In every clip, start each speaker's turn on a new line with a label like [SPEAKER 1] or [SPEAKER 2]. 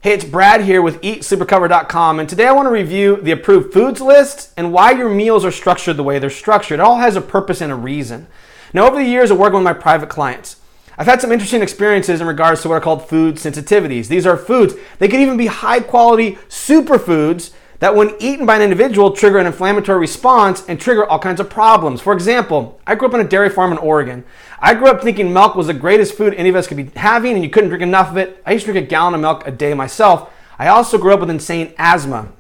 [SPEAKER 1] Hey, it's Brad here with EatSleepRecover.com, and today I want to review the approved foods list and why your meals are structured the way they're structured. It all has a purpose and a reason. Now, over the years of working with my private clients, I've had some interesting experiences in regards to what are called food sensitivities. These are foods, they could even be high quality superfoods that when eaten by an individual trigger an inflammatory response and trigger all kinds of problems. For example, I grew up on a dairy farm in Oregon. I grew up thinking milk was the greatest food any of us could be having and you couldn't drink enough of it. I used to drink a gallon of milk a day myself. I also grew up with insane asthma.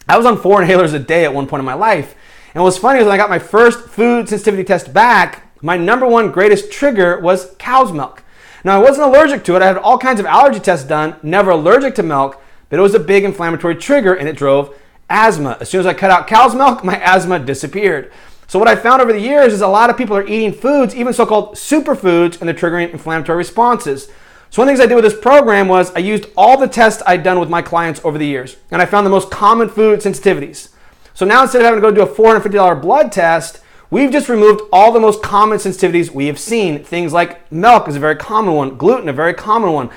[SPEAKER 1] I was on 4 inhalers a day at one point in my life. And what's funny is when I got my first food sensitivity test back, my number one greatest trigger was cow's milk. Now, I wasn't allergic to it. I had all kinds of allergy tests done, never allergic to milk, but it was a big inflammatory trigger and it drove asthma. As soon as I cut out cow's milk, my asthma disappeared. So what I found over the years is a lot of people are eating foods, even so-called superfoods, and they're triggering inflammatory responses. So one of the things I did with this program was I used all the tests I'd done with my clients over the years, and I found the most common food sensitivities. So now instead of having to go do a $450 blood test, we've just removed all the most common sensitivities we have seen. Things like milk is a very common one, gluten, a very common one.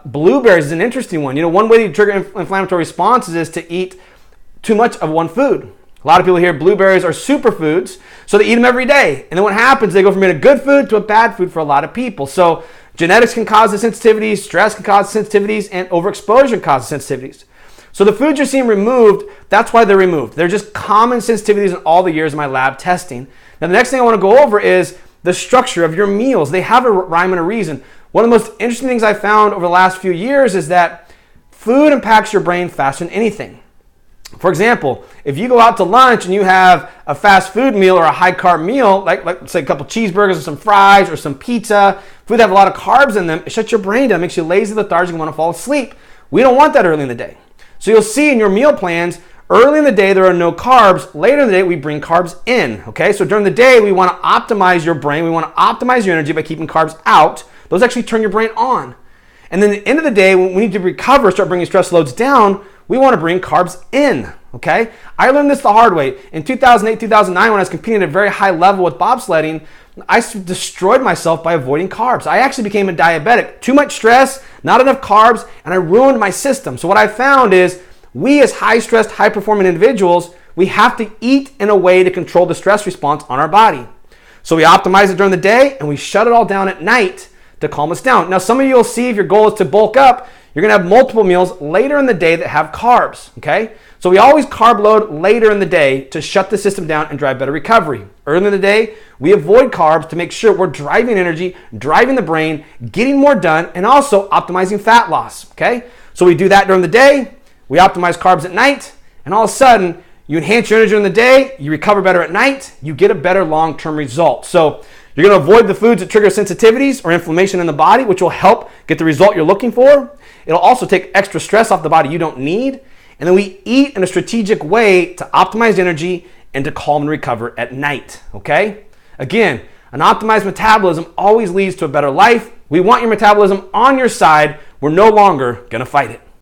[SPEAKER 1] Blueberries is an interesting one. You know, one way to trigger inflammatory responses is to eat too much of one food. A lot of people hear blueberries are superfoods, so they eat them every day. And then what happens, they go from being a good food to a bad food for a lot of people. So genetics can cause the sensitivities, stress can cause sensitivities, and overexposure can cause sensitivities. So the foods you're seeing removed, that's why they're removed. They're just common sensitivities in all the years of my lab testing. Now the next thing I want to go over is the structure of your meals. They have a rhyme and a reason. One of the most interesting things I found over the last few years is that food impacts your brain faster than anything. For example, if you go out to lunch and you have a fast food meal or a high carb meal, like let's say a couple cheeseburgers or some fries or some pizza, food that have a lot of carbs in them, it shuts your brain down, makes you lazy, lethargic, and want to fall asleep. We don't want that early in the day. So you'll see in your meal plans, early in the day there are no carbs, later in the day we bring carbs in, okay? So during the day we want to optimize your brain, we want to optimize your energy by keeping carbs out. Those actually turn your brain on. And then at the end of the day, when we need to recover, start bringing stress loads down, we want to bring carbs in, okay? I learned this the hard way. In 2008, 2009, when I was competing at a very high level with bobsledding, I destroyed myself by avoiding carbs. I actually became a diabetic. Too much stress, not enough carbs, and I ruined my system. So what I found is we as high-stressed, high-performing individuals, we have to eat in a way to control the stress response on our body. So we optimize it during the day, and we shut it all down at night to calm us down. Now, some of you will see if your goal is to bulk up, you're going to have multiple meals later in the day that have carbs, okay? So we always carb load later in the day to shut the system down and drive better recovery. Early in the day, we avoid carbs to make sure we're driving energy, driving the brain, getting more done, and also optimizing fat loss, okay? So we do that during the day, we optimize carbs at night, and all of a sudden, you enhance your energy during the day, you recover better at night, you get a better long-term result. So you're going to avoid the foods that trigger sensitivities or inflammation in the body, which will help get the result you're looking for. It'll also take extra stress off the body you don't need. And then we eat in a strategic way to optimize energy and to calm and recover at night, okay? Again, an optimized metabolism always leads to a better life. We want your metabolism on your side. We're no longer going to fight it.